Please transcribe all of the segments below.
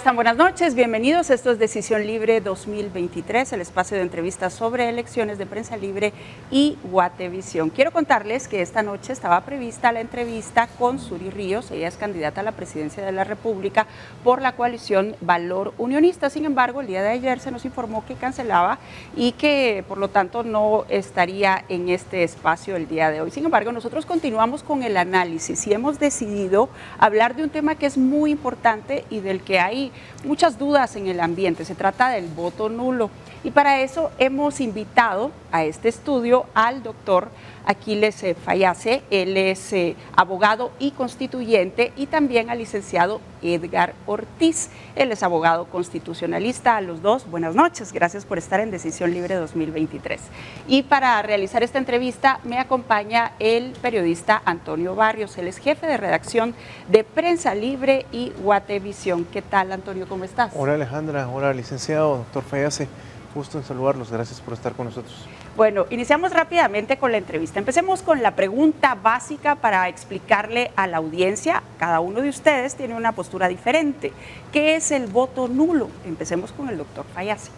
están? Buenas noches, bienvenidos. Esto es Decisión Libre 2023, el espacio de entrevistas sobre elecciones de Prensa Libre y Guatevisión. Quiero contarles que esta noche estaba prevista la entrevista con Suri Ríos. Ella es candidata a la presidencia de la República por la coalición Valor Unionista. Sin embargo, el día de ayer se nos informó que cancelaba y que por lo tanto no estaría en este espacio el día de hoy. Sin embargo, nosotros continuamos con el análisis y hemos decidido hablar de un tema que es muy importante y del que hay muchas dudas en el ambiente. Se trata del voto nulo. Y para eso hemos invitado a este estudio al doctor Aquiles Fayase. Él es abogado y constituyente, y también al licenciado Edgar Ortiz. Él es abogado constitucionalista. A los dos, buenas noches. Gracias por estar en Decisión Libre 2023. Y para realizar esta entrevista me acompaña el periodista Antonio Barrios. Él es jefe de redacción de Prensa Libre y Guatevisión. ¿Qué tal, Antonio? ¿Cómo estás? Hola, Alejandra. Hola, licenciado, doctor Fayase. Gusto en saludarlos. Gracias por estar con nosotros. Bueno, iniciamos rápidamente con la entrevista. Empecemos con la pregunta básica para explicarle a la audiencia. Cada uno de ustedes tiene una postura diferente. ¿Qué es el voto nulo? Empecemos con el doctor Fayase.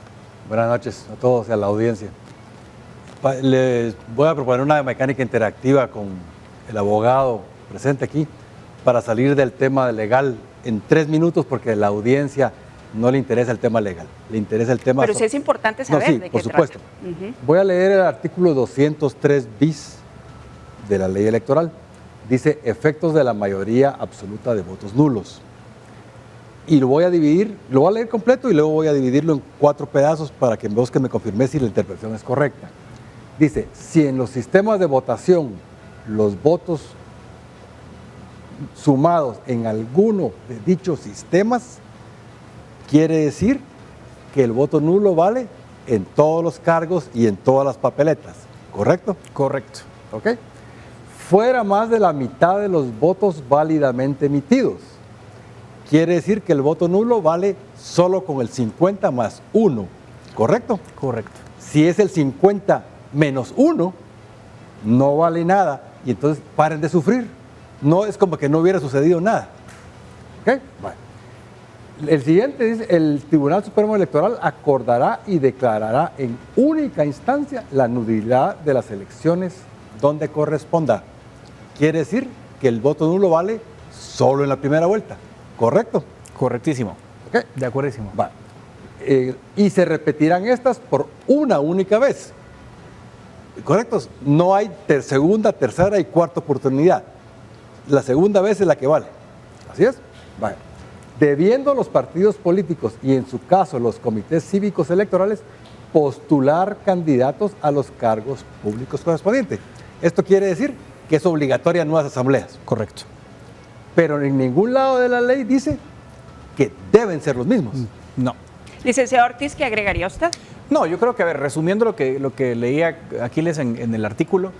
Buenas noches a todos y a la audiencia. Les voy a proponer una mecánica interactiva con el abogado presente aquí para salir del tema legal en 3 minutos, porque a la audiencia no le interesa el tema legal, le interesa el tema... Pero sí es importante saber de qué por supuesto. trata. Voy a leer el artículo 203 bis de la ley electoral. Dice: efectos de la mayoría absoluta de votos nulos. Y lo voy a dividir, lo voy a leer completo y luego voy a dividirlo en 4 pedazos para que vos que me confirmes si la interpretación es correcta. Dice: si en los sistemas de votación los votos sumados en alguno de dichos sistemas, quiere decir que el voto nulo vale en todos los cargos y en todas las papeletas, ¿correcto? Correcto. ¿Ok? Fuera más de la mitad de los votos válidamente emitidos, quiere decir que el voto nulo vale solo con el 50 más 1, ¿correcto? Correcto. Si es el 50 menos 1, no vale nada, y entonces paren de sufrir. No es como que no hubiera sucedido nada. ¿Ok? Bueno. El siguiente dice: el Tribunal Supremo Electoral acordará y declarará en única instancia la nulidad de las elecciones donde corresponda. Quiere decir que el voto nulo vale solo en la primera vuelta, ¿correcto? Correctísimo. ¿Ok? De acuerdísimo. Va. Y se repetirán estas por una única vez. ¿Correctos? No hay segunda, tercera y cuarta oportunidad. La segunda vez es la que vale. ¿Así es? Vale. Debiendo los partidos políticos y en su caso los comités cívicos electorales postular candidatos a los cargos públicos correspondientes. Esto quiere decir que es obligatoria en nuevas asambleas. Correcto. Pero en ningún lado de la ley dice que deben ser los mismos. No. Licenciado Ortiz, ¿qué agregaría usted? No, yo creo que, a ver, resumiendo lo que leía Aquiles en el artículo,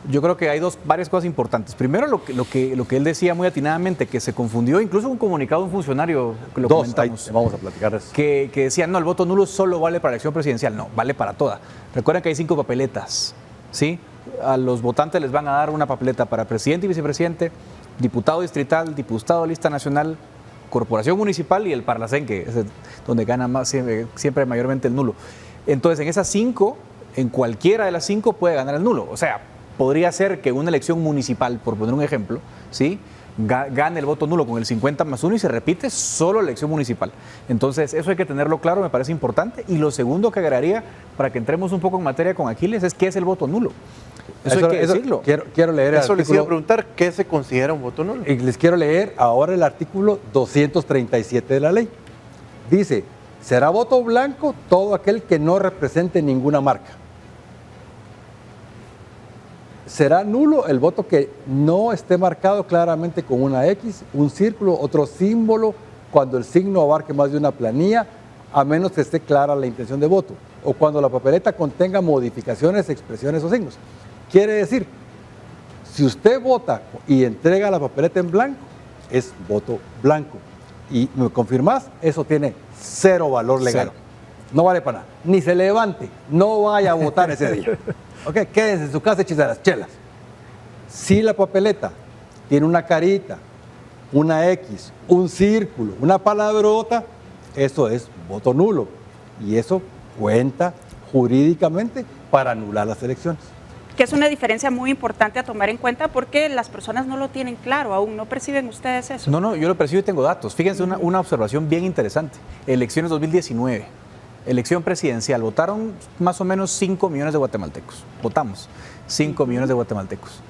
yo creo que hay varias cosas importantes. Primero, lo que él decía muy atinadamente, que se confundió, incluso un comunicado de un funcionario, que lo comentamos. Vamos a platicar de eso. Que decía: no, el voto nulo solo vale para la elección presidencial. No, vale para toda. Recuerden que hay 5 papeletas, ¿sí? A los votantes les van a dar una papeleta para presidente y vicepresidente, diputado distrital, diputado de lista nacional, corporación municipal y el Parlacén, que es donde gana más, siempre mayormente el nulo. Entonces, en esas 5, en cualquiera de las 5 puede ganar el nulo. O sea, podría ser que una elección municipal, por poner un ejemplo, ¿sí?, gane el voto nulo con el 50 más 1 y se repite solo la elección municipal. Entonces, eso hay que tenerlo claro, me parece importante. Y lo segundo que agregaría, para que entremos un poco en materia con Aquiles, es qué es el voto nulo. Eso hay que decirlo. Quiero leer el Eso artículo. les iba a preguntar, ¿qué se considera un voto nulo? Y les quiero leer ahora el artículo 237 de la ley. Dice: será voto blanco todo aquel que no represente ninguna marca. Será nulo el voto que no esté marcado claramente con una X, un círculo, otro símbolo, cuando el signo abarque más de una planilla, a menos que esté clara la intención de voto, o cuando la papeleta contenga modificaciones, expresiones o signos. Quiere decir, si usted vota y entrega la papeleta en blanco, es voto blanco. Y me confirmás, eso tiene 0 valor legal. 0. No vale para nada. Ni se levante, no vaya a votar ese día. Ok, quédense en su casa, échese las chelas. Si la papeleta tiene una carita, una X, un círculo, una palabrota, eso es voto nulo. Y eso cuenta jurídicamente para anular las elecciones. Que es una diferencia muy importante a tomar en cuenta porque las personas no lo tienen claro aún, ¿no perciben ustedes eso? No, yo lo percibo y tengo datos. Fíjense una observación bien interesante. Elecciones 2019, elección presidencial, votaron más o menos 5 millones de guatemaltecos. Votamos 5 millones de guatemaltecos.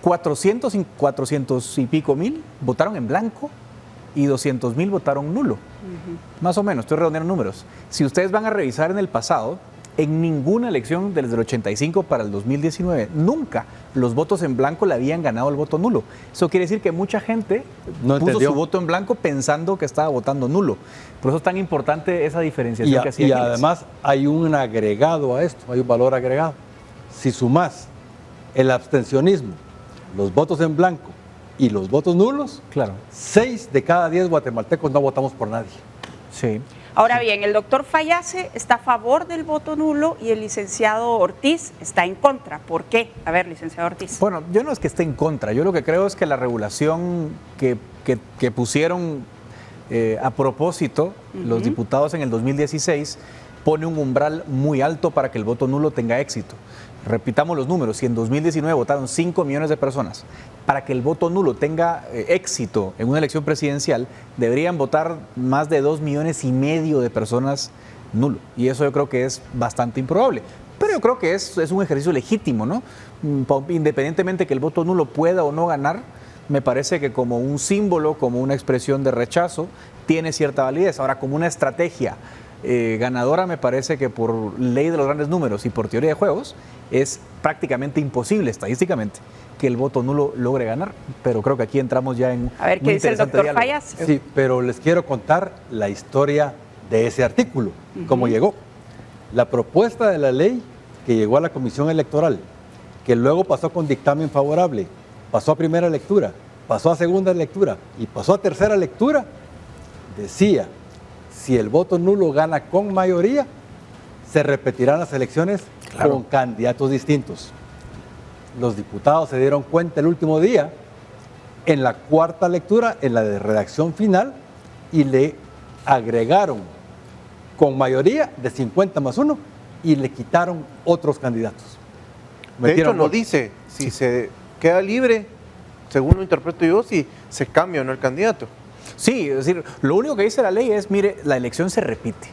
400 y pico mil votaron en blanco y 200,000 votaron nulo. Más o menos, estoy redondeando números. Si ustedes van a revisar en el pasado, en ninguna elección desde el 85 para el 2019, nunca los votos en blanco le habían ganado el voto nulo. Eso quiere decir que mucha gente puso su voto en blanco pensando que estaba votando nulo. Por eso es tan importante esa diferenciación que hacía. Y además hay un agregado a esto, hay un valor agregado. Si sumás el abstencionismo, los votos en blanco y los votos nulos, claro, 6 de cada 10 guatemaltecos no votamos por nadie. Sí. Ahora bien, el doctor Fallase está a favor del voto nulo y el licenciado Ortiz está en contra. ¿Por qué? A ver, licenciado Ortiz. Bueno, yo no es que esté en contra, yo lo que creo es que la regulación que pusieron a propósito los diputados en el 2016 pone un umbral muy alto para que el voto nulo tenga éxito. Repitamos los números, si en 2019 votaron 5 millones de personas, para que el voto nulo tenga éxito en una elección presidencial, deberían votar más de 2,5 millones de personas nulo. Y eso yo creo que es bastante improbable. Pero yo creo que es un ejercicio legítimo, ¿no? Independientemente que el voto nulo pueda o no ganar, me parece que como un símbolo, como una expresión de rechazo, tiene cierta validez. Ahora, como una estrategia ganadora, me parece que por ley de los grandes números y por teoría de juegos es prácticamente imposible estadísticamente que el voto nulo logre ganar, pero creo que aquí entramos ya en a ver qué dice el doctor Fallas. Sí, pero les quiero contar la historia de ese artículo, cómo llegó. La propuesta de la ley que llegó a la Comisión Electoral, que luego pasó con dictamen favorable, pasó a primera lectura, pasó a segunda lectura y pasó a tercera lectura, decía: si el voto nulo gana con mayoría, se repetirán las elecciones con candidatos distintos. Los diputados se dieron cuenta el último día, en la cuarta lectura, en la de redacción final, y le agregaron con mayoría de 50+1 y le quitaron otros candidatos. De hecho, no dice si se queda libre, según lo interpreto yo, si se cambia o no el candidato. Sí, es decir, lo único que dice la ley es, mire, la elección se repite.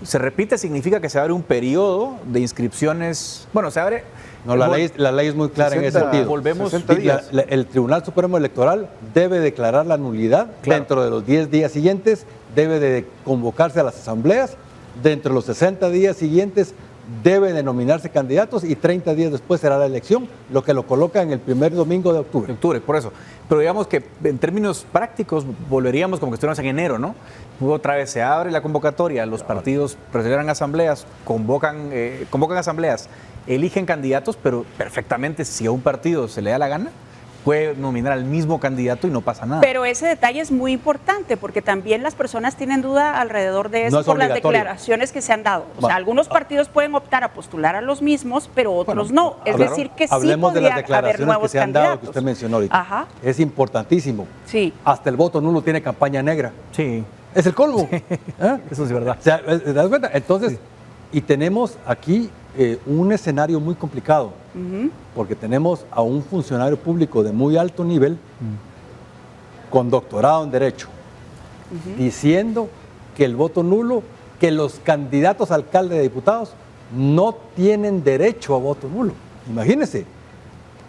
Se repite significa que se abre un periodo de inscripciones, bueno, se abre... No, la ley es muy clara en ese sentido. Volvemos, el Tribunal Supremo Electoral debe declarar la nulidad dentro de los 10 días siguientes, debe de convocarse a las asambleas, dentro de los 60 días siguientes debe de nominarse candidatos y 30 días después será la elección, lo que lo coloca en el primer domingo de octubre. Por eso. Pero digamos que en términos prácticos volveríamos como que estuviéramos en enero, ¿no? Otra vez se abre la convocatoria, los partidos presentan asambleas, convocan asambleas, eligen candidatos, pero perfectamente si a un partido se le da la gana, puede nominar al mismo candidato y no pasa nada. Pero ese detalle es muy importante porque también las personas tienen duda alrededor de eso por las declaraciones que se han dado. O sea, algunos partidos pueden optar a postular a los mismos, pero otros no. Es decir, que sí hablemos de las podría haber declaraciones nuevos que se han candidatos. dado, que usted mencionó ahorita. Ajá. Es importantísimo. Sí. Hasta el voto nulo tiene campaña negra. Sí. Es el colmo. Eso es verdad. O sea, ¿te das cuenta? Entonces, y tenemos aquí un escenario muy complicado, porque tenemos a un funcionario público de muy alto nivel, con doctorado en Derecho, diciendo que el voto nulo, que los candidatos a alcalde de diputados no tienen derecho a voto nulo. Imagínense,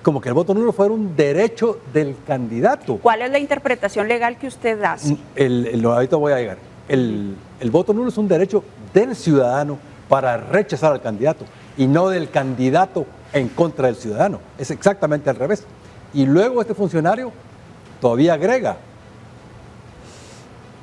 como que el voto nulo fuera un derecho del candidato. ¿Cuál es la interpretación legal que usted hace? Ahorita voy a llegar. El voto nulo es un derecho del ciudadano para rechazar al candidato y no del candidato en contra del ciudadano. Es exactamente al revés. Y luego este funcionario todavía agrega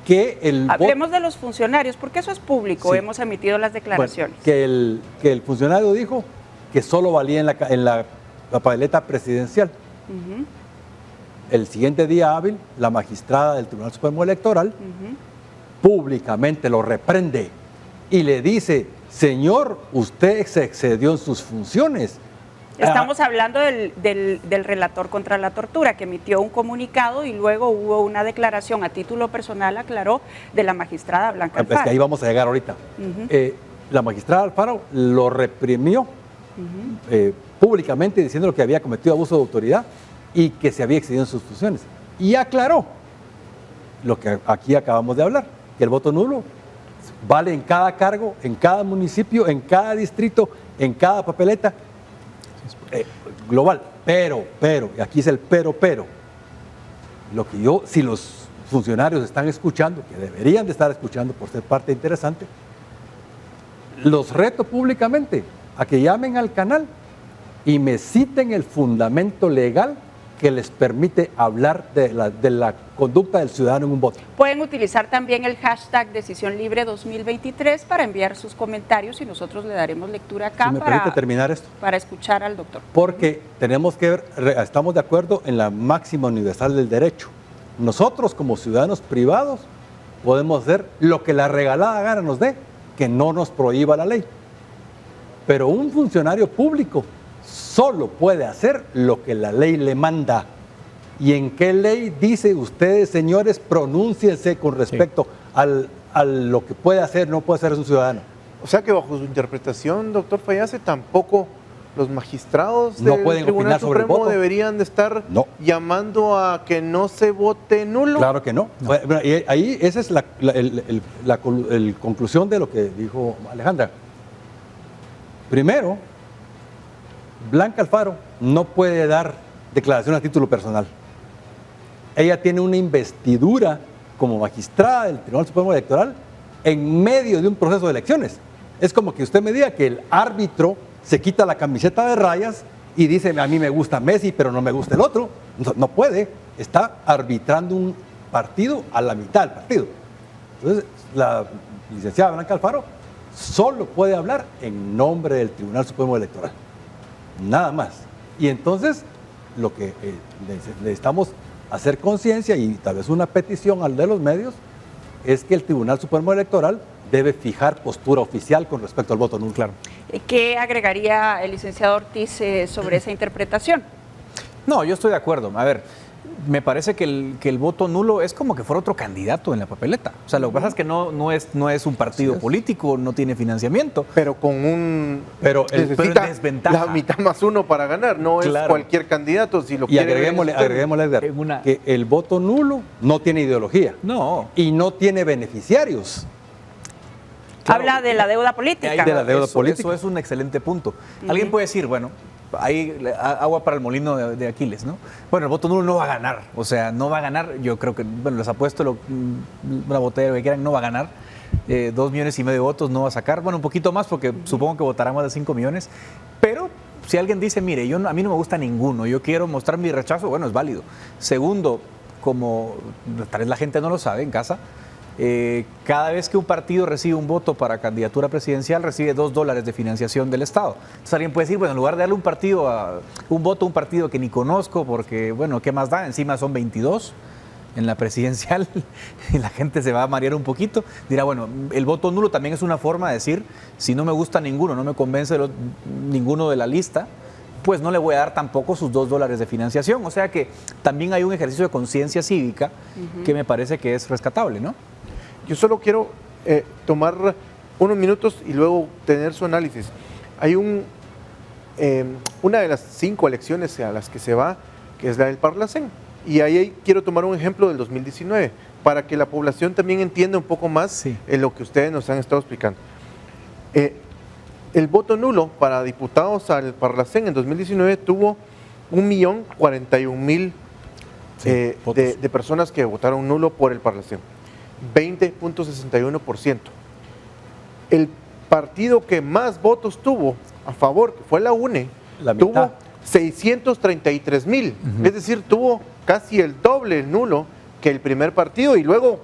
que el... Hablemos de los funcionarios, porque eso es público, hemos emitido las declaraciones. Bueno, que el funcionario dijo que solo valía en la papeleta presidencial. El siguiente día hábil, la magistrada del Tribunal Supremo Electoral públicamente lo reprende y le dice: señor, usted se excedió en sus funciones. Estamos hablando del relator contra la tortura, que emitió un comunicado y luego hubo una declaración a título personal, aclaró, de la magistrada Blanca Alfaro. Es que ahí vamos a llegar ahorita. La magistrada Alfaro lo reprimió públicamente diciendo que había cometido abuso de autoridad y que se había excedido en sus funciones. Y aclaró lo que aquí acabamos de hablar, que el voto nulo vale en cada cargo, en cada municipio, en cada distrito, en cada papeleta, global. Pero, y aquí es el pero, lo que si los funcionarios están escuchando, que deberían de estar escuchando por ser parte interesante, los reto públicamente a que llamen al canal y me citen el fundamento legal que les permite hablar de la conducta del ciudadano en un voto. Pueden utilizar también el hashtag Decisión Libre 2023 para enviar sus comentarios y nosotros le daremos lectura acá. Si me permite terminar esto. Para escuchar al doctor. Porque tenemos que ver, estamos de acuerdo en la máxima universal del derecho. Nosotros como ciudadanos privados podemos hacer lo que la regalada gana nos dé, que no nos prohíba la ley. Pero un funcionario público solo puede hacer lo que la ley le manda. ¿Y en qué ley dice ustedes, señores, pronúnciense con respecto a lo que puede hacer, no puede hacer un ciudadano? O sea que bajo su interpretación, doctor Fallase, tampoco los magistrados no del pueden Tribunal opinar sobre Supremo el voto. Deberían de estar llamando a que no se vote nulo. Claro que no. Y ahí esa es la conclusión de lo que dijo Alejandra. Primero, Blanca Alfaro no puede dar declaración a título personal. Ella tiene una investidura como magistrada del Tribunal Supremo Electoral en medio de un proceso de elecciones. Es como que usted me diga que el árbitro se quita la camiseta de rayas y dice, a mí me gusta Messi, pero no me gusta el otro. No puede. Está arbitrando un partido a la mitad del partido. Entonces, la licenciada Blanca Alfaro solo puede hablar en nombre del Tribunal Supremo Electoral. Nada más. Y entonces, lo que necesitamos hacer conciencia y tal vez una petición al de los medios es que el Tribunal Supremo Electoral debe fijar postura oficial con respecto al voto nulo. Claro. ¿Qué agregaría el licenciado Ortiz sobre esa interpretación? No, yo estoy de acuerdo. A ver, me parece que el voto nulo es como que fuera otro candidato en la papeleta. O sea, lo que pasa es que no es un partido político, no tiene financiamiento. Pero con un... Pero necesita desventaja. la mitad más uno para ganar, no Claro. es cualquier candidato. Si lo Y agreguémosle, Edgar, que el voto nulo no tiene ideología. No. Y no tiene beneficiarios. Claro. Habla de la deuda política. De la deuda política. Eso es un excelente punto. Alguien puede decir, bueno, hay agua para el molino de Aquiles, ¿no? Bueno, el voto nulo no va a ganar. O sea, no va a ganar. Yo creo que, bueno, les apuesto una botella, lo que quieran, no va a ganar. 2,5 millones de votos no va a sacar. Bueno, un poquito más porque supongo que votarán más de 5 millones. Pero si alguien dice, mire, a mí no me gusta ninguno, yo quiero mostrar mi rechazo, bueno, es válido. Segundo, como tal vez la gente no lo sabe en casa, cada vez que un partido recibe un voto para candidatura presidencial, recibe $2 de financiación del Estado. Entonces alguien puede decir, bueno, en lugar de darle un voto a un partido que ni conozco, porque, bueno, ¿qué más da? Encima son 22 en la presidencial y la gente se va a marear un poquito. Dirá, bueno, el voto nulo también es una forma de decir, si no me gusta ninguno, no me convence ninguno de la lista, pues no le voy a dar tampoco sus $2 de financiación. O sea que también hay un ejercicio de conciencia cívica que me parece que es rescatable, ¿no? Yo solo quiero tomar unos minutos y luego tener su análisis. Hay una de las 5 elecciones a las que se va, que es la del Parlacén. Y ahí quiero tomar un ejemplo del 2019, para que la población también entienda un poco más en lo que ustedes nos han estado explicando. El voto nulo para diputados al Parlacén en 2019 tuvo 1.041.000 de personas que votaron nulo por el Parlacén. 20.61%. El partido que más votos tuvo a favor, que fue la UNE, tuvo 633.000. Es decir, tuvo casi el doble nulo que el primer partido. Y luego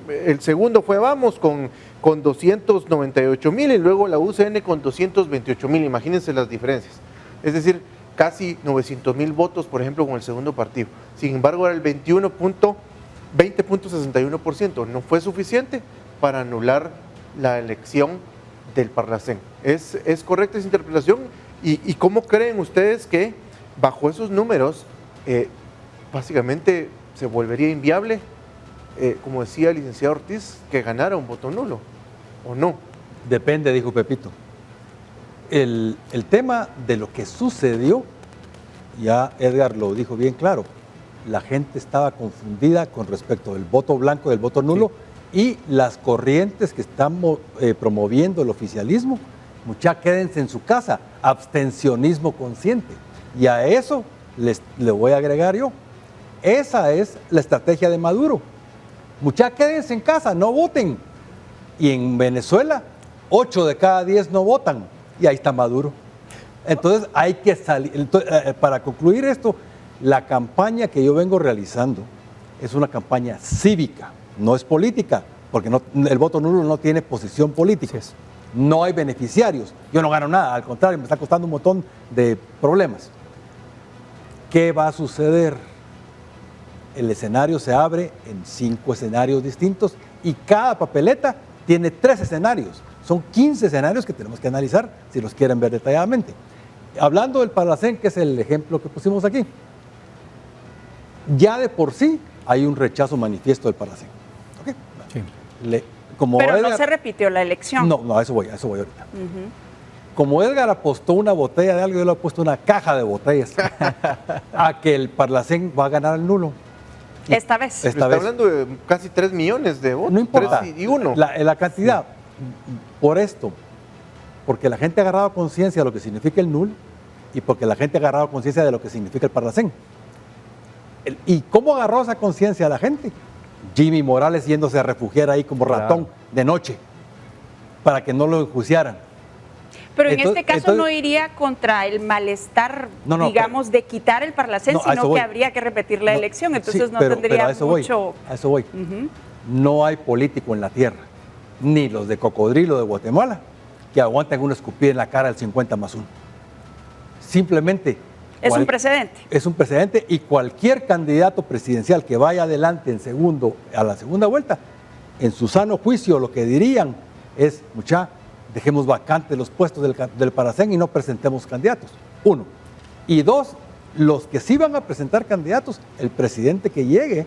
el segundo fue Vamos con 298.000 y luego la UCN con 228.000. Imagínense las diferencias. Es decir, casi 900.000 votos, por ejemplo, con el segundo partido. Sin embargo, era el 20.61%. No fue suficiente para anular la elección del Parlacén. ¿Es correcta esa interpretación? ¿Y cómo creen ustedes que bajo esos números básicamente se volvería inviable, como decía el licenciado Ortiz, que ganara un voto nulo o no? Depende, dijo Pepito. El tema de lo que sucedió, ya Edgar lo dijo bien claro, la gente estaba confundida con respecto del voto blanco, del voto nulo, y las corrientes que están promoviendo el oficialismo. Muchachos, quédense en su casa, abstencionismo consciente. Y a eso le voy a agregar yo. Esa es la estrategia de Maduro. Muchachos, quédense en casa, no voten. Y en Venezuela, 8 de cada 10 no votan. Y ahí está Maduro. Entonces hay que salir. Para concluir esto, la campaña que yo vengo realizando es una campaña cívica, no es política, porque el voto nulo no tiene posición política. Sí. No hay beneficiarios. Yo no gano nada, al contrario, me está costando un montón de problemas. ¿Qué va a suceder? El escenario se abre en 5 escenarios distintos y cada papeleta tiene 3 escenarios. Son 15 escenarios que tenemos que analizar si los quieren ver detalladamente. Hablando del Parlacén, que es el ejemplo que pusimos aquí, ya de por sí hay un rechazo manifiesto del Parlacén. ¿Okay? Sí. Pero Edgar, no se repitió la elección. No, a eso voy ahorita. Como Edgar apostó una botella de algo, yo le he puesto una caja de botellas a que el Parlacén va a ganar el nulo. Esta vez. Está hablando de casi 3 millones de votos. No importa. 3 y 1. La cantidad. Sí. Por esto. Porque la gente ha agarrado conciencia de lo que significa el nulo y porque la gente ha agarrado conciencia de lo que significa el Parlacén. ¿Y cómo agarró esa conciencia la gente? Jimmy Morales yéndose a refugiar ahí como ratón de noche para que no lo enjuiciaran. Pero en este caso no iría contra el malestar, digamos, de quitar el Parlacén, sino que habría que repetir la elección. Entonces no tendría mucho... A eso voy. No hay político en la tierra, ni los de Cocodrilo de Guatemala, que aguanten una escupida en la cara al 50+1. Simplemente... Es un precedente. Es un precedente y cualquier candidato presidencial que vaya adelante a la segunda vuelta, en su sano juicio lo que dirían es, dejemos vacantes los puestos del Parlacén y no presentemos candidatos. 1. Y 2, los que sí van a presentar candidatos, el presidente que llegue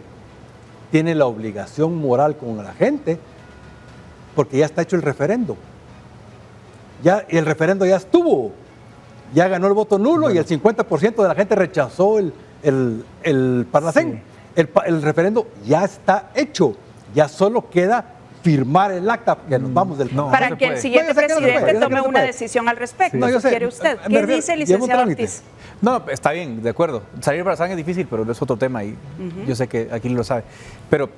tiene la obligación moral con la gente porque ya está hecho el referendo. El referendo ya estuvo. Ya ganó el voto nulo y el 50% de la gente rechazó el Parlacén. Sí. El referendo ya está hecho. Ya solo queda firmar el acta que nos vamos del para que el siguiente presidente tome una decisión al respecto. Sí. ¿Quiere usted? ¿Qué dice el licenciado Ortiz? No, está bien, de acuerdo. Salir para Parlacén es difícil, pero es otro tema y yo sé que aquí lo sabe. Pero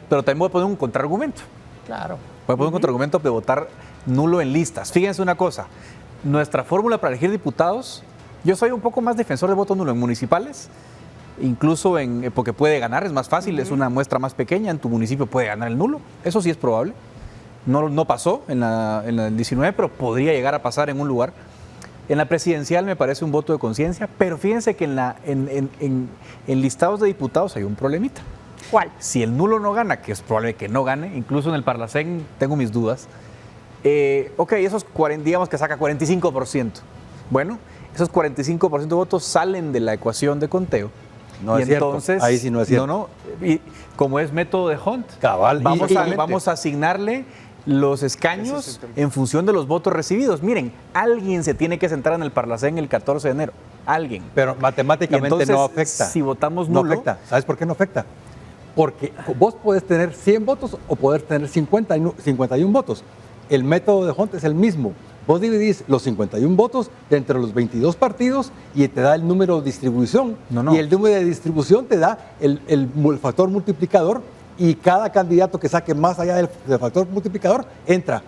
también voy a poner un contraargumento. Claro. Voy a poner un contraargumento de votar nulo en listas. Fíjense una cosa. Nuestra fórmula para elegir diputados, yo soy un poco más defensor del voto nulo en municipales, incluso porque puede ganar, es más fácil, es una muestra más pequeña, en tu municipio puede ganar el nulo, eso sí es probable. No pasó en el 19, pero podría llegar a pasar en un lugar. En la presidencial me parece un voto de conciencia, pero fíjense que en listados de diputados hay un problemita. ¿Cuál? Si el nulo no gana, que es probable que no gane, incluso en el Parlacén tengo mis dudas. Esos digamos que saca 45%. Bueno, esos 45% de votos salen de la ecuación de conteo. No es cierto. Ahí sí no es cierto. No, y como es método de Hunt, cabal, vamos a asignarle los escaños en función de los votos recibidos. Miren, alguien se tiene que sentar en el Parlacén el 14 de enero. Alguien. Pero matemáticamente entonces, no afecta. Si votamos nulo... No afecta. ¿Sabes por qué no afecta? Porque vos podés tener 100 votos o podés tener 51 votos. El método de Hunt es el mismo. Vos dividís los 51 votos de entre los 22 partidos y te da el número de distribución. Y el número de distribución te da el factor multiplicador y cada candidato que saque más allá del factor multiplicador entra.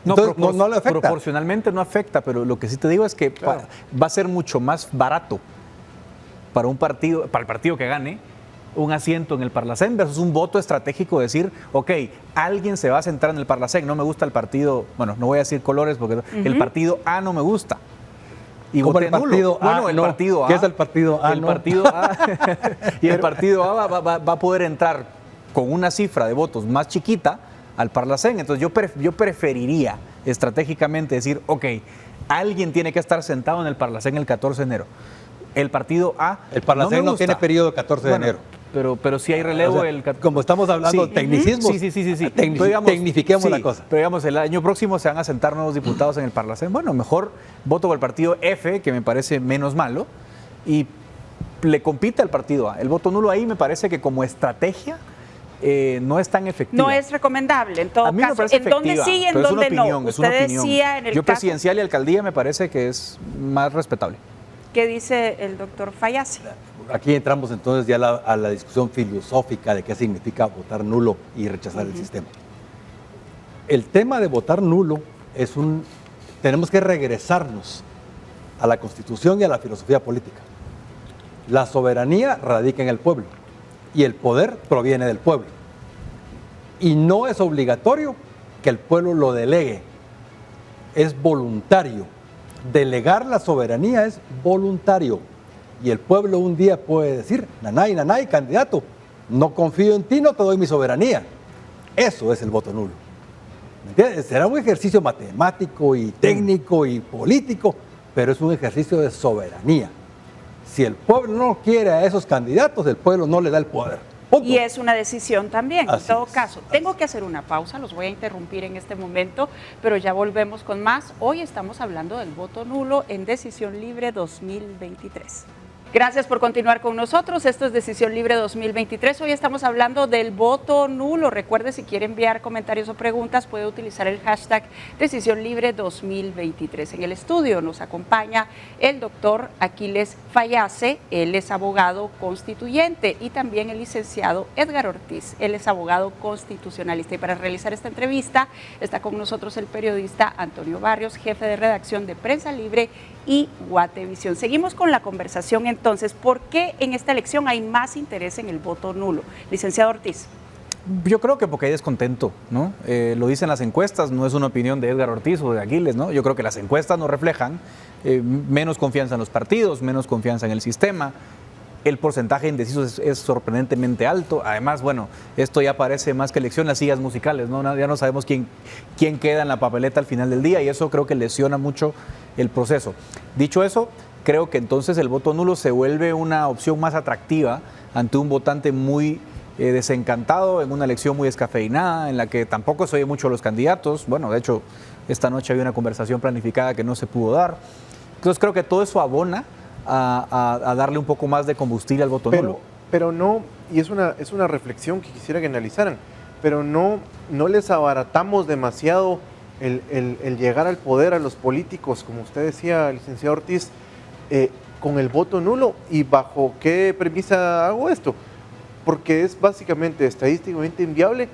Entonces, no le afecta. Proporcionalmente no afecta, pero lo que sí te digo es que va a ser mucho más barato para el partido que gane, un asiento en el Parlacén versus un voto estratégico, decir, alguien se va a sentar en el Parlacén, no me gusta el partido, bueno, no voy a decir colores porque el partido A no me gusta. Y voté el partido nulo. Bueno, el partido A. ¿Qué es el partido A? El partido A. Y el partido A va a poder entrar con una cifra de votos más chiquita al Parlacén. Entonces yo preferiría estratégicamente decir, Alguien tiene que estar sentado en el Parlacén el 14 de enero. El partido A. El Parlacén no tiene periodo 14 de enero. Pero si hay relevo, o sea, como estamos hablando de tecnicismos, sí. Tecnifiquemos la cosa. Pero digamos, el año próximo se van a sentar nuevos diputados en el Parlacén. Bueno, mejor voto por el partido F, que me parece menos malo, y le compite al partido A. El voto nulo ahí me parece que como estrategia no es tan efectiva. No es recomendable, en todo a mí caso. Me parece ¿En dónde sí y en dónde no? Usted decía en el Yo caso, presidencial y alcaldía me parece que es más respetable. ¿Qué dice el doctor Fayase? Aquí entramos entonces ya a la discusión filosófica de qué significa votar nulo y rechazar el sistema. El tema de votar nulo tenemos que regresarnos a la Constitución y a la filosofía política. La soberanía radica en el pueblo y el poder proviene del pueblo. Y no es obligatorio que el pueblo lo delegue, es voluntario. Delegar la soberanía es voluntario. Y el pueblo un día puede decir, nanay, candidato, no confío en ti, no te doy mi soberanía. Eso es el voto nulo. ¿Me entiendes? Será un ejercicio matemático y técnico y político, pero es un ejercicio de soberanía. Si el pueblo no quiere a esos candidatos, el pueblo no le da el poder. Punto. Y es una decisión también, Así en todo es, caso. Tengo que hacer una pausa, los voy a interrumpir en este momento, pero ya volvemos con más. Hoy estamos hablando del voto nulo en Decisión Libre 2023. Gracias por continuar con nosotros. Esto es Decisión Libre 2023. Hoy estamos hablando del voto nulo. Recuerde, si quiere enviar comentarios o preguntas, puede utilizar el hashtag Decisión Libre 2023. En el estudio nos acompaña el doctor Aquiles Fayase. Él es abogado constituyente, y también el licenciado Edgar Ortiz. Él es abogado constitucionalista. Y para realizar esta entrevista está con nosotros el periodista Antonio Barrios, jefe de redacción de Prensa Libre y Guatevisión. Seguimos con la conversación entonces. ¿Por qué en esta elección hay más interés en el voto nulo? Licenciado Ortiz. Yo creo que porque hay descontento, ¿no? Lo dicen las encuestas, no es una opinión de Edgar Ortiz o de Aquiles, ¿no? Yo creo que las encuestas nos reflejan menos confianza en los partidos, menos confianza en el sistema. El porcentaje de indecisos es sorprendentemente alto. Además, bueno, esto ya parece más que elección, las sillas musicales, ¿no? Ya no sabemos quién queda en la papeleta al final del día, y eso creo que lesiona mucho el proceso. Dicho eso, creo que entonces el voto nulo se vuelve una opción más atractiva ante un votante muy desencantado, en una elección muy descafeinada, en la que tampoco se oye mucho a los candidatos. Bueno, de hecho, esta noche había una conversación planificada que no se pudo dar. Entonces creo que todo eso abona a darle un poco más de combustible al voto nulo. Pero no, y es una reflexión que quisiera que analizaran, pero no les abaratamos demasiado el llegar al poder a los políticos, como usted decía, licenciado Ortiz, con el voto nulo. ¿Y bajo qué premisa hago esto? Porque es básicamente estadísticamente inviable,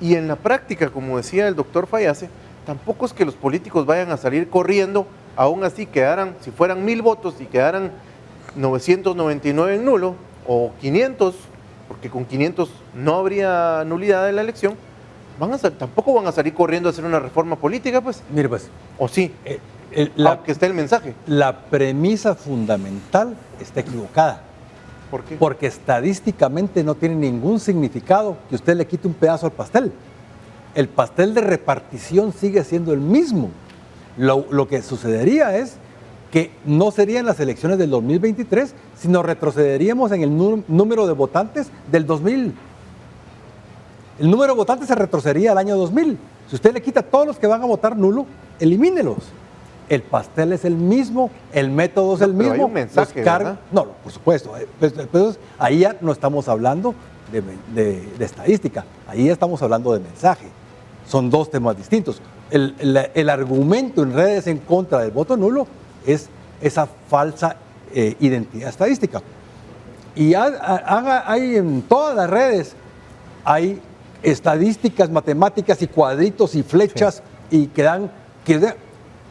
y en la práctica, como decía el doctor Fayase, tampoco es que los políticos vayan a salir corriendo. Aún así quedaran, si fueran 1000 votos y quedaran 999 en nulo, o 500, porque con 500 no habría nulidad de la elección, tampoco van a salir corriendo a hacer una reforma política, pues. Mire, pues. ¿O sí? Aunque esté el mensaje. La premisa fundamental está equivocada. ¿Por qué? Porque estadísticamente no tiene ningún significado que usted le quite un pedazo al pastel. El pastel de repartición sigue siendo el mismo. Lo que sucedería es que no serían las elecciones del 2023, sino retrocederíamos en el número de votantes del 2000. El número de votantes se retrocedería al año 2000. Si usted le quita a todos los que van a votar nulo, elimínelos. El pastel es el mismo, el método es el mismo. Pero hay un mensaje, ¿verdad? No, por supuesto. Pues, ahí ya no estamos hablando de estadística, ahí ya estamos hablando de mensaje. Son dos temas distintos. El argumento en redes en contra del voto nulo es esa falsa identidad estadística. Y hay en todas las redes, hay estadísticas, matemáticas y cuadritos y flechas, sí,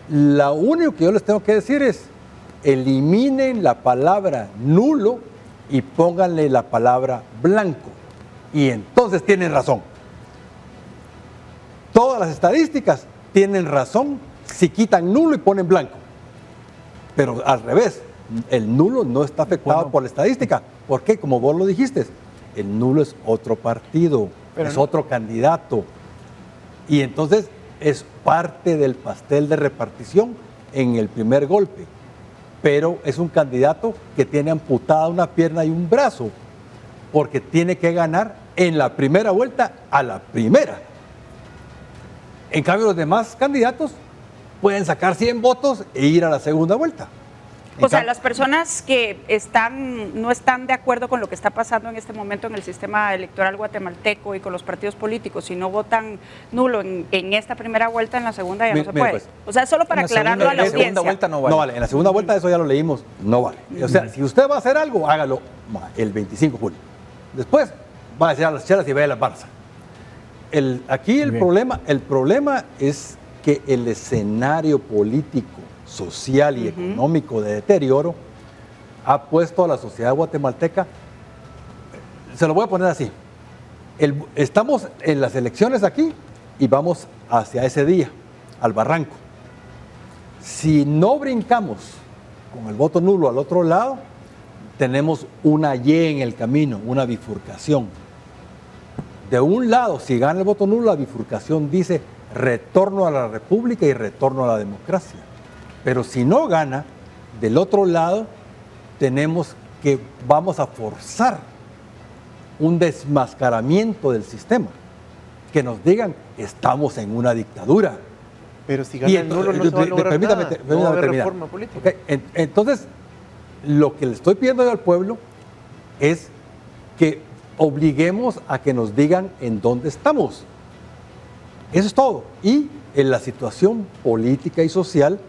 lo único que yo les tengo que decir es: eliminen la palabra nulo y pónganle la palabra blanco. Y entonces tienen razón. Todas las estadísticas tienen razón si quitan nulo y ponen blanco. Pero al revés, el nulo no está afectado por la estadística. ¿Por qué? Como vos lo dijiste, el nulo es otro partido, es otro candidato. Y entonces es parte del pastel de repartición en el primer golpe, pero es un candidato que tiene amputada una pierna y un brazo, porque tiene que ganar en la primera vuelta a la primera. En cambio, los demás candidatos pueden sacar 100 votos e ir a la segunda vuelta. O sea, las personas que no están de acuerdo con lo que está pasando en este momento en el sistema electoral guatemalteco y con los partidos políticos, si no votan nulo en esta primera vuelta, en la segunda ya no se puede. Pues, o sea, solo para aclararlo a la audiencia. En la segunda vuelta no vale. No vale, en la segunda vuelta eso ya lo leímos, no vale. O sea, si usted va a hacer algo, hágalo el 25 de julio. Después va a decir a las chelas y ve a la Barça. Aquí el problema es que el escenario político, social y económico de deterioro ha puesto a la sociedad guatemalteca, se lo voy a poner así, estamos en las elecciones aquí y vamos hacia ese día, al barranco. Si no brincamos con el voto nulo al otro lado, tenemos una Y en el camino, una bifurcación. De un lado, si gana el voto nulo, la bifurcación dice retorno a la república y retorno a la democracia. Pero si no gana, del otro lado vamos a forzar un desmascaramiento del sistema, que nos digan estamos en una dictadura. Pero si gana el nulo no se va a lograr nada, no va a haber reforma política. Okay. Entonces, lo que le estoy pidiendo al pueblo es que obliguemos a que nos digan en dónde estamos. Eso es todo. Y en la situación política y social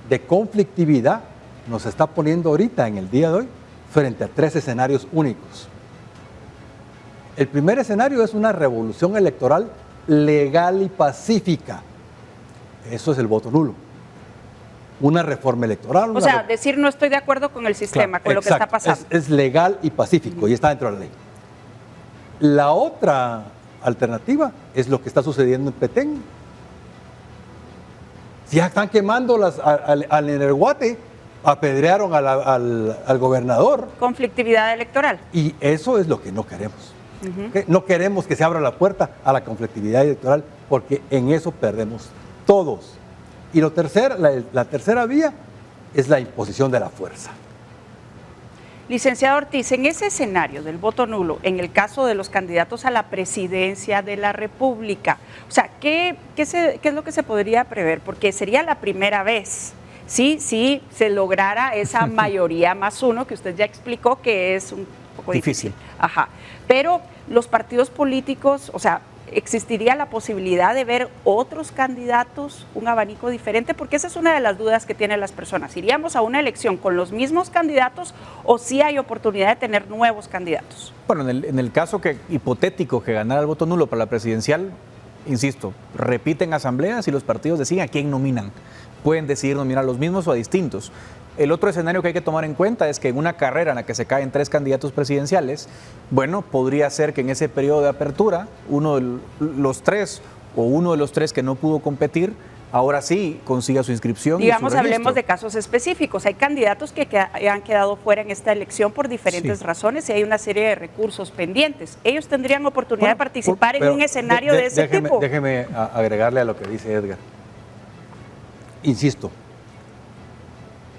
de conflictividad nos está poniendo ahorita, en el día de hoy, frente a 3 escenarios únicos. El primer escenario es una revolución electoral legal y pacífica. Eso es el voto nulo. Una reforma electoral. O sea, decir no estoy de acuerdo con el sistema, claro, con lo que está pasando. Es legal y pacífico y está dentro de la ley. La otra alternativa es lo que está sucediendo en Petén. Ya están quemando al Energuate, apedrearon al gobernador. Conflictividad electoral. Y eso es lo que no queremos. ¿Okay? No queremos que se abra la puerta a la conflictividad electoral, porque en eso perdemos todos. Y la tercera vía es la imposición de la fuerza. Licenciado Ortiz, en ese escenario del voto nulo, en el caso de los candidatos a la presidencia de la República, o sea, ¿qué es lo que se podría prever? Porque sería la primera vez, si se lograra esa mayoría más uno, que usted ya explicó que es un poco difícil. Ajá. Pero los partidos políticos, o sea, ¿existiría la posibilidad de ver otros candidatos, un abanico diferente? Porque esa es una de las dudas que tienen las personas. ¿Iríamos a una elección con los mismos candidatos o sí hay oportunidad de tener nuevos candidatos? Bueno, en el caso hipotético que ganara el voto nulo para la presidencial, insisto, repiten asambleas y los partidos deciden a quién nominan. Pueden decidir nominar a los mismos o a distintos. El otro escenario que hay que tomar en cuenta es que en una carrera en la que se caen 3 candidatos presidenciales, bueno, podría ser que en ese periodo de apertura, uno de los 3 que no pudo competir, ahora sí consiga su inscripción. Digamos, y su registro. hablemos de casos específicos. Hay candidatos que han quedado fuera en esta elección por diferentes razones y hay una serie de recursos pendientes. Ellos tendrían oportunidad de participar en un escenario de ese tipo. Déjeme agregarle a lo que dice Edgar. Insisto,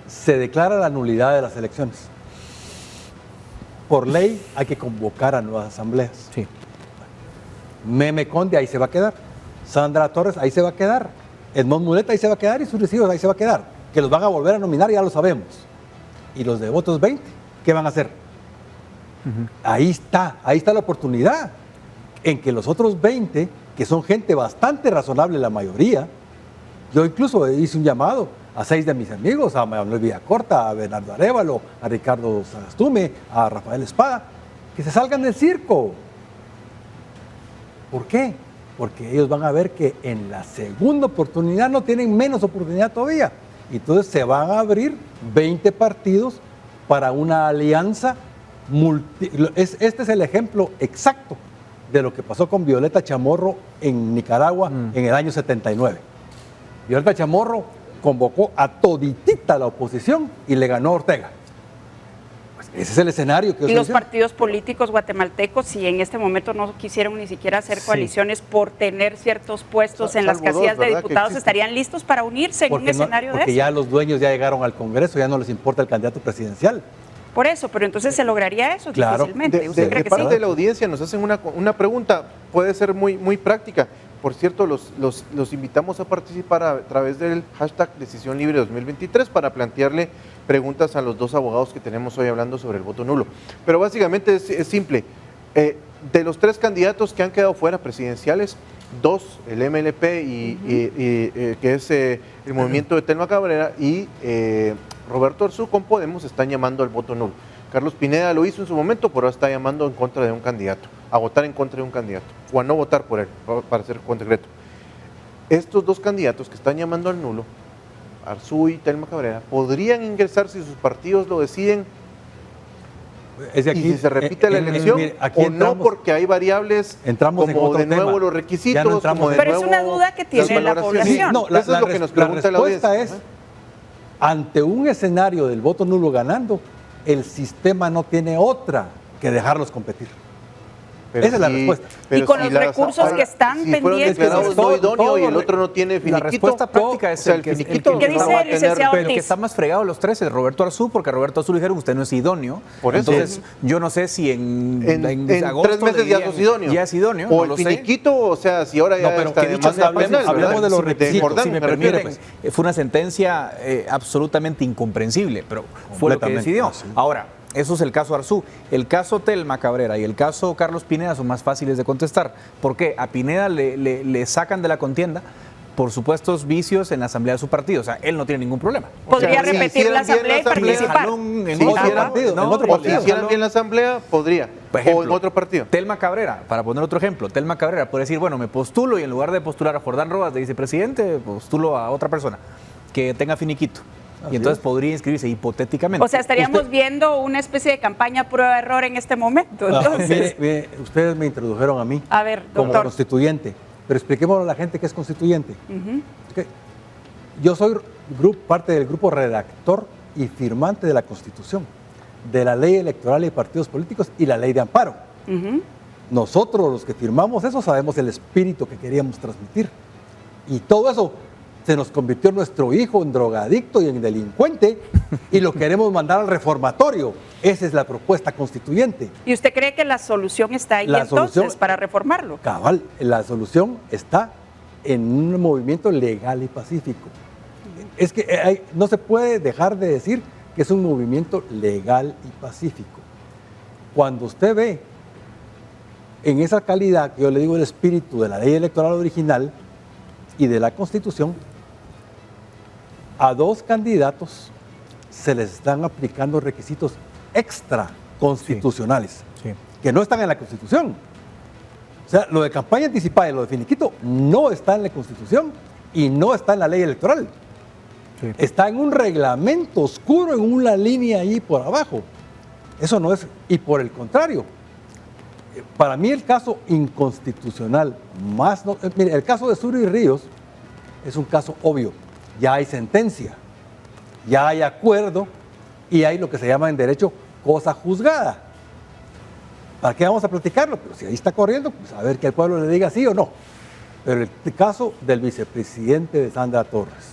se declara la nulidad de las elecciones. Por ley hay que convocar a nuevas asambleas. Sí. Meme Conde ahí se va a quedar. Sandra Torres ahí se va a quedar. Edmond Muleta ahí se va a quedar y sus hijos ahí se va a quedar. Que los van a volver a nominar, ya lo sabemos. Y los de votos 20, ¿qué van a hacer? Ahí está la oportunidad en que los otros 20, que son gente bastante razonable la mayoría, yo incluso hice un llamado a 6 de mis amigos, a Manuel Villacorta, a Bernardo Arévalo, a Ricardo Sagastume, a Rafael Espada, que se salgan del circo. ¿Por qué? Porque ellos van a ver que en la segunda oportunidad no tienen menos oportunidad todavía. Entonces se van a abrir 20 partidos para una alianza Este es el ejemplo exacto de lo que pasó con Violeta Chamorro en Nicaragua en el año 79. Violeta Chamorro convocó a toditita la oposición y le ganó a Ortega. Pues ese es el escenario que yo Y estoy los diciendo. partidos políticos guatemaltecos, si en este momento no quisieran ni siquiera hacer Sí. coaliciones por tener ciertos puestos en las Salvo dos, casillas de ¿verdad? Que diputados, existen. ¿estarían listos para unirse en un escenario de porque eso? ya los dueños ya llegaron al Congreso, ya no les importa el candidato presidencial. Por eso, pero entonces se lograría eso Claro. difícilmente. ¿Usted cree De que parte sí? de la audiencia nos hacen una pregunta, puede ser muy práctica. Por cierto, los invitamos a participar a través del hashtag Decisión Libre 2023 para plantearle preguntas a los dos abogados que tenemos hoy hablando sobre el voto nulo. Pero básicamente es simple. De los 3 candidatos que han quedado fuera presidenciales, 2, el MLP que es el movimiento de Telma Cabrera, y Roberto Arzú con Podemos están llamando al voto nulo. Carlos Pineda lo hizo en su momento, pero está llamando en contra de un candidato, a votar en contra de un candidato, o a no votar por él, para ser concreto. Estos 2 candidatos que están llamando al nulo, Arzú y Telma Cabrera, podrían ingresar si sus partidos lo deciden Es de aquí, y si se repite la elección, mire, aquí o no, porque hay variables entramos en como otro de nuevo tema. los Ya requisitos, no entramos como de en- Pero es una nuevo duda que tiene las la valoraciones. población. No, Eso es lo que nos pregunta la respuesta audiencia. es, ante un escenario del voto nulo ganando, el sistema no tiene otra que dejarlos competir. Pero Esa es la sí, respuesta. pero Y con si los las- recursos ahora, que están si fueron pendientes. declarados Todo- no idóneo todo y el lo- otro no tiene finiquito. La respuesta práctica es o sea, el que es- el finiquito ¿Qué dice no va a el licenciado tener- el que Ortiz? está más fregado de los 3 es Roberto Arzú, porque a Roberto Arzú le dijeron usted no es idóneo. Por eso. Entonces, yo no sé si en agosto 3 meses le ya dirían, sos idóneo. Ya es idóneo, O no el lo sé. finiquito, o sea, si ahora ya No, pero está que de dicho demanda sea, hablemos- penal, hablemos de los ¿verdad? requisitos. Jordán, si me me refiero. permiten, fue una sentencia absolutamente incomprensible, pero fue lo que Completamente, decidió. sí. Ahora, eso es el caso Arzú. El caso Telma Cabrera y el caso Carlos Pineda son más fáciles de contestar. ¿Por qué? A Pineda le sacan de la contienda por supuestos vicios en la asamblea de su partido. O sea, él no tiene ningún problema. Podría O sea, si repetir la hicieran bien asamblea y la asamblea, participar. Jalón en Si otro hicieran- partido, en otro O si partido. hicieran bien la asamblea, podría. Por O en ejemplo, otro partido. Telma Cabrera, para poner otro ejemplo, Telma Cabrera puede decir, bueno, me postulo y en lugar de postular a Jordán Rodas de vicepresidente, postulo a otra persona que tenga finiquito. Así Y entonces es. podría inscribirse hipotéticamente. O sea, estaríamos Usted- viendo una especie de campaña prueba-error en este momento. Entonces, Mire, ustedes me introdujeron a mí a ver, como doctor. constituyente, pero expliquémosle a la gente qué es constituyente. Ok. Yo soy parte del grupo redactor y firmante de la Constitución, de la Ley Electoral y de Partidos Políticos y la Ley de Amparo. Nosotros, los que firmamos eso, sabemos el espíritu que queríamos transmitir. Y todo eso se nos convirtió en nuestro hijo en drogadicto y en delincuente y lo queremos mandar al reformatorio. Esa es la propuesta constituyente. ¿Y usted cree que la solución está ahí La entonces solución- para reformarlo? Cabal, la solución está en un movimiento legal y pacífico. Es que no se puede dejar de decir que es un movimiento legal y pacífico. Cuando usted ve en esa calidad que yo le digo el espíritu de la ley electoral original y de la Constitución, a 2 candidatos se les están aplicando requisitos extra constitucionales Sí. que no están en la Constitución. O sea, lo de campaña anticipada y lo de finiquito no está en la Constitución y no está en la ley electoral. Sí. Está en un reglamento oscuro, en una línea ahí por abajo. Eso no es, y por el contrario, para mí el caso inconstitucional más, mire, el caso de Suri Ríos es un caso obvio. Ya hay sentencia, ya hay acuerdo y hay lo que se llama en derecho cosa juzgada. ¿Para qué vamos a platicarlo? Pero si ahí está corriendo, pues a ver que el pueblo le diga sí o no. Pero el caso del vicepresidente de Sandra Torres,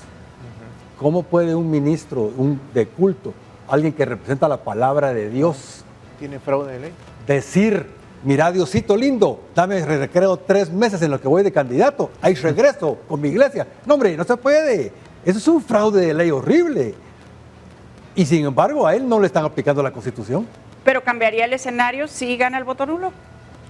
¿cómo puede un ministro de culto, alguien que representa la palabra de Dios, ¿Tiene fraude de ley? decir, mira Diosito lindo, dame recreo 3 meses en lo que voy de candidato, ahí regreso con mi iglesia? No hombre, no se puede. Eso es un fraude de ley horrible. Y sin embargo a él no le están aplicando la Constitución. Pero cambiaría el escenario si gana el voto nulo.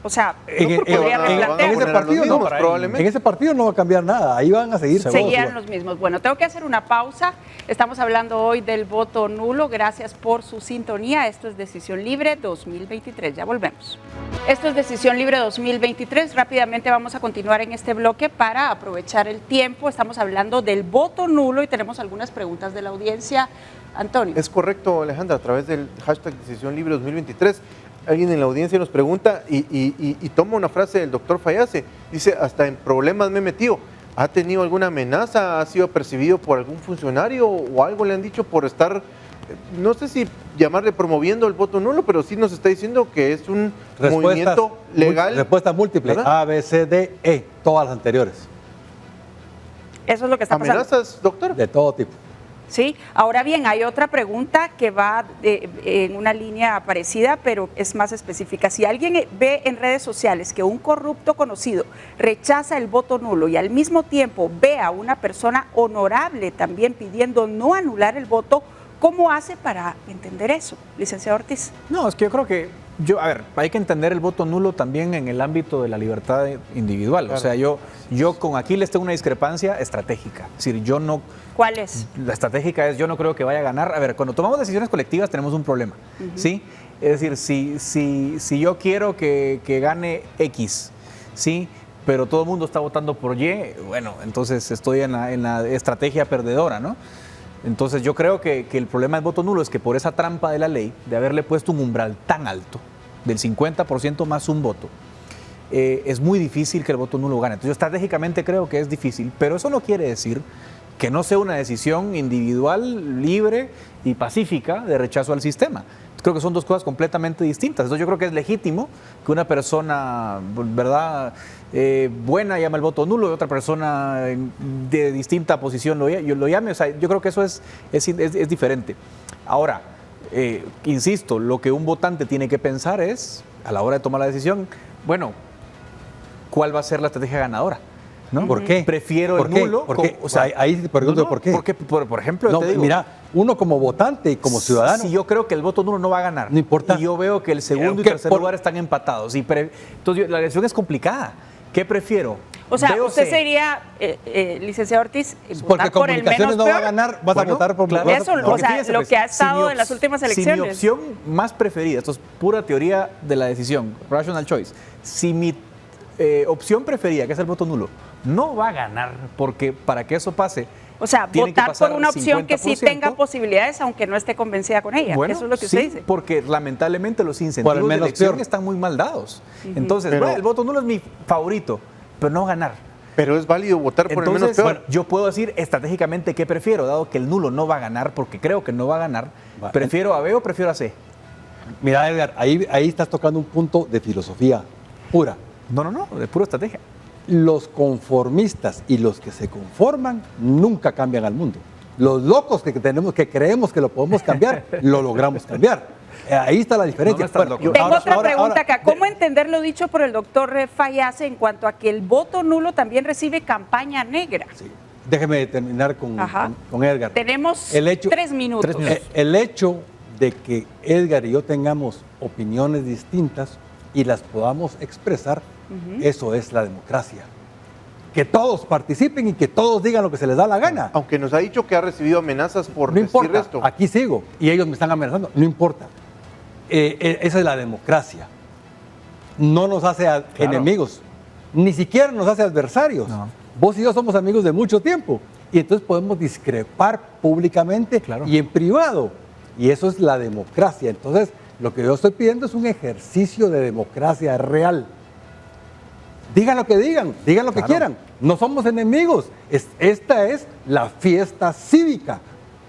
O sea, En- podría en- van a replantear. ese poner a los partido no, mismos, probablemente. En ese partido no va a cambiar nada, ahí van a seguir todos Seguían igual. los mismos. Bueno, tengo que hacer una pausa. Estamos hablando hoy del voto nulo. Gracias por su sintonía. Esto es Decisión Libre 2023. Ya volvemos. Esto es Decisión Libre 2023. Rápidamente vamos a continuar en este bloque para aprovechar el tiempo. Estamos hablando del voto nulo y tenemos algunas preguntas de la audiencia. Antonio. Es correcto, Alejandra, a través del hashtag Decisión Libre 2023. Alguien en la audiencia nos pregunta y toma una frase del doctor Fallase. Dice, hasta en problemas me he metido. ¿Ha tenido alguna amenaza? ¿Ha sido percibido por algún funcionario o algo le han dicho por estar no sé si llamarle promoviendo el voto nulo, pero sí nos está diciendo que es un movimiento legal. Respuesta múltiple, ¿verdad? A, B, C, D, E, todas las anteriores. Eso es lo que está pasando. ¿Amenazas, doctor? De todo tipo. Sí, ahora bien, hay otra pregunta que va en una línea parecida, pero es más específica. Si alguien ve en redes sociales que un corrupto conocido rechaza el voto nulo y al mismo tiempo ve a una persona honorable también pidiendo no anular el voto, ¿cómo hace para entender eso, licenciado Ortiz? No, es que yo creo que, a ver, hay que entender el voto nulo también en el ámbito de la libertad individual. Claro. O sea, yo con Aquiles tengo una discrepancia estratégica. Es decir, yo no... ¿Cuál es? La estratégica es, yo no creo que vaya a ganar. A ver, cuando tomamos decisiones colectivas tenemos un problema, ¿sí? Es decir, si yo quiero que gane X, ¿sí? Pero todo el mundo está votando por Y, bueno, entonces estoy en la estrategia perdedora, ¿no? Entonces yo creo que el problema del voto nulo es que por esa trampa de la ley, de haberle puesto un umbral tan alto, del 50% más un voto, es muy difícil que el voto nulo gane. Entonces yo estratégicamente creo que es difícil, pero eso no quiere decir que no sea una decisión individual, libre y pacífica de rechazo al sistema. Creo que son dos cosas completamente distintas. Entonces yo creo que es legítimo que una persona, ¿verdad?, buena llame el voto nulo y otra persona de distinta posición lo llame. O sea, yo creo que eso es diferente. Ahora, insisto, lo que un votante tiene que pensar es, a la hora de tomar la decisión, bueno, ¿cuál va a ser la estrategia ganadora? ¿No? ¿Por qué? Prefiero el nulo. ¿Por qué? O sea, ahí te pregunto por qué. Porque, por ejemplo, no, te digo, mira, uno como votante y como ciudadano. Si yo creo que el voto nulo no va a ganar. No importa. Y yo veo que el segundo y tercer lugar están empatados. Entonces, la elección es complicada. ¿Qué prefiero? O sea, usted sería, licenciado Ortiz, porque por el menos no peor. va a ganar, vas a votar por... Claro, eso, o sea, fíjese, lo que ha estado en las últimas elecciones. Si mi opción más preferida, esto es pura teoría de la decisión, rational choice, si mi opción preferida, que es el voto nulo, no va a ganar, porque para que eso pase... O sea, votar por una opción que sí tenga posibilidades, aunque no esté convencida con ella. Bueno, eso es lo que sí, usted dice. Porque lamentablemente los incentivos de elección están muy mal dados. Entonces, bueno, el voto nulo es mi favorito, pero no ganar. Pero es válido votar por el menos peor. Bueno, yo puedo decir estratégicamente qué prefiero, dado que el nulo no va a ganar, porque creo que no va a ganar. ¿Prefiero a B o prefiero a C? Mira, Edgar, ahí estás tocando un punto de filosofía pura. No, de pura estrategia. Los conformistas y los que se conforman nunca cambian al mundo. Los locos que creemos que lo podemos cambiar, lo logramos cambiar. Ahí está la diferencia. Tengo otra pregunta acá. ¿Cómo entender lo dicho por el doctor Fayase en cuanto a que el voto nulo también recibe campaña negra? Sí. Déjeme terminar con Edgar. Tenemos 3 minutos. El hecho de que Edgar y yo tengamos opiniones distintas y las podamos expresar, eso es la democracia. Que todos participen y que todos digan lo que se les da la gana. Aunque nos ha dicho que ha recibido amenazas por no decir importa, esto. Aquí sigo y ellos me están amenazando, no importa. Esa es la democracia. No nos hace enemigos, ni siquiera nos hace adversarios. No. Vos y yo somos amigos de mucho tiempo y entonces podemos discrepar públicamente y en privado. Y eso es la democracia. Entonces, lo que yo estoy pidiendo es un ejercicio de democracia real. Digan lo que digan lo que quieran. No somos enemigos. Esta es la fiesta cívica.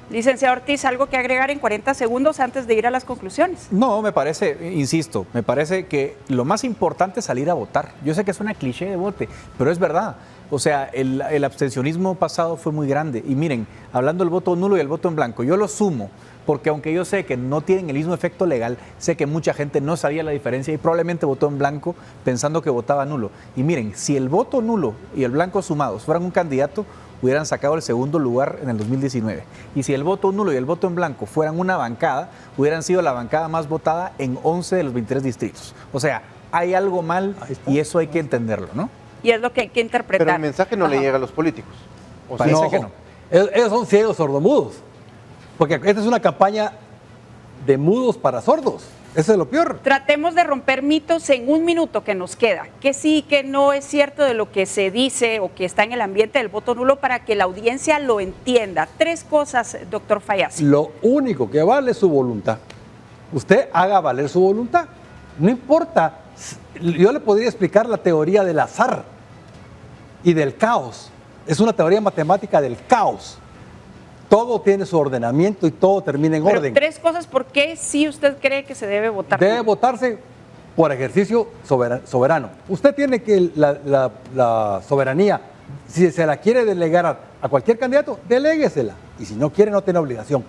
Licenciado Ortiz, ¿algo que agregar en 40 segundos antes de ir a las conclusiones? No, me parece, insisto, me parece que lo más importante es salir a votar. Yo sé que suena cliché de vote, pero es verdad. O sea, el abstencionismo pasado fue muy grande. Y miren, hablando del voto nulo y el voto en blanco, yo lo sumo, porque aunque yo sé que no tienen el mismo efecto legal, sé que mucha gente no sabía la diferencia y probablemente votó en blanco pensando que votaba nulo. Y miren, si el voto nulo y el blanco sumados fueran un candidato, hubieran sacado el segundo lugar en el 2019. Y si el voto nulo y el voto en blanco fueran una bancada, hubieran sido la bancada más votada en 11 de los 23 distritos. O sea, hay algo mal y eso hay que entenderlo, ¿no? Y es lo que hay que interpretar. Pero el mensaje no le llega a los políticos. O sea, parece que no. Ellos son ciegos sordomudos. Porque esta es una campaña de mudos para sordos. Eso es lo peor. Tratemos de romper mitos en un minuto que nos queda. Que sí y que no es cierto de lo que se dice o que está en el ambiente del voto nulo para que la audiencia lo entienda. 3 cosas, doctor Fayase. Lo único que vale es su voluntad. Usted haga valer su voluntad. No importa. Yo le podría explicar la teoría del azar y del caos. Es una teoría matemática del caos. todo tiene su ordenamiento y todo termina en Pero orden. 3 cosas por qué sí usted cree que se debe votar. Debe votarse por ejercicio soberano. Usted tiene que la soberanía, si se la quiere delegar a cualquier candidato, deléguesela. Y si no quiere, no tiene obligación.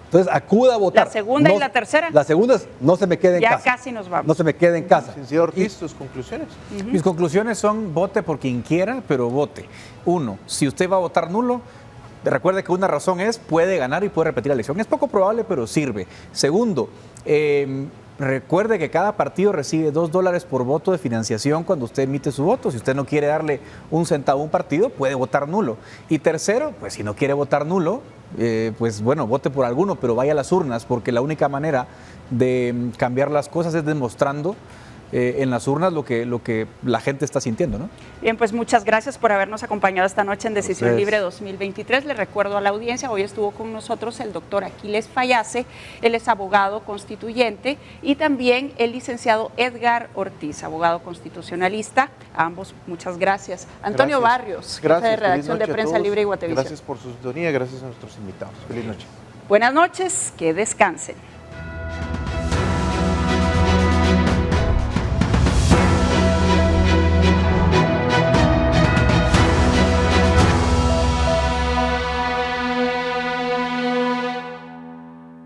Entonces, acuda a votar. ¿La segunda y la tercera? La segunda es, no se me quede en casa. Ya casi nos vamos. No se me quede en casa. Señor Ortiz, tus conclusiones. Mis conclusiones son vote por quien quiera, pero vote. 1, si usted va a votar nulo, recuerde que una razón es puede ganar y puede repetir la elección. Es poco probable, pero sirve. Segundo, recuerde que cada partido recibe $2 por voto de financiación cuando usted emite su voto. Si usted no quiere darle un centavo a un partido, puede votar nulo. Y tercero, pues si no quiere votar nulo, pues bueno, vote por alguno, pero vaya a las urnas, porque la única manera de cambiar las cosas es demostrando en las urnas lo que la gente está sintiendo, ¿no? Bien, pues muchas gracias por habernos acompañado esta noche en Decisión Libre 2023. Le recuerdo a la audiencia, hoy estuvo con nosotros el doctor Aquiles Fallase, él es abogado constituyente, y también el licenciado Edgar Ortiz, abogado constitucionalista. A ambos, muchas gracias. Antonio Barrios, jefe de redacción de Prensa Libre y Guatevisión. Gracias por su sintonía, gracias a nuestros invitados. Feliz noche. Buenas noches, que descansen.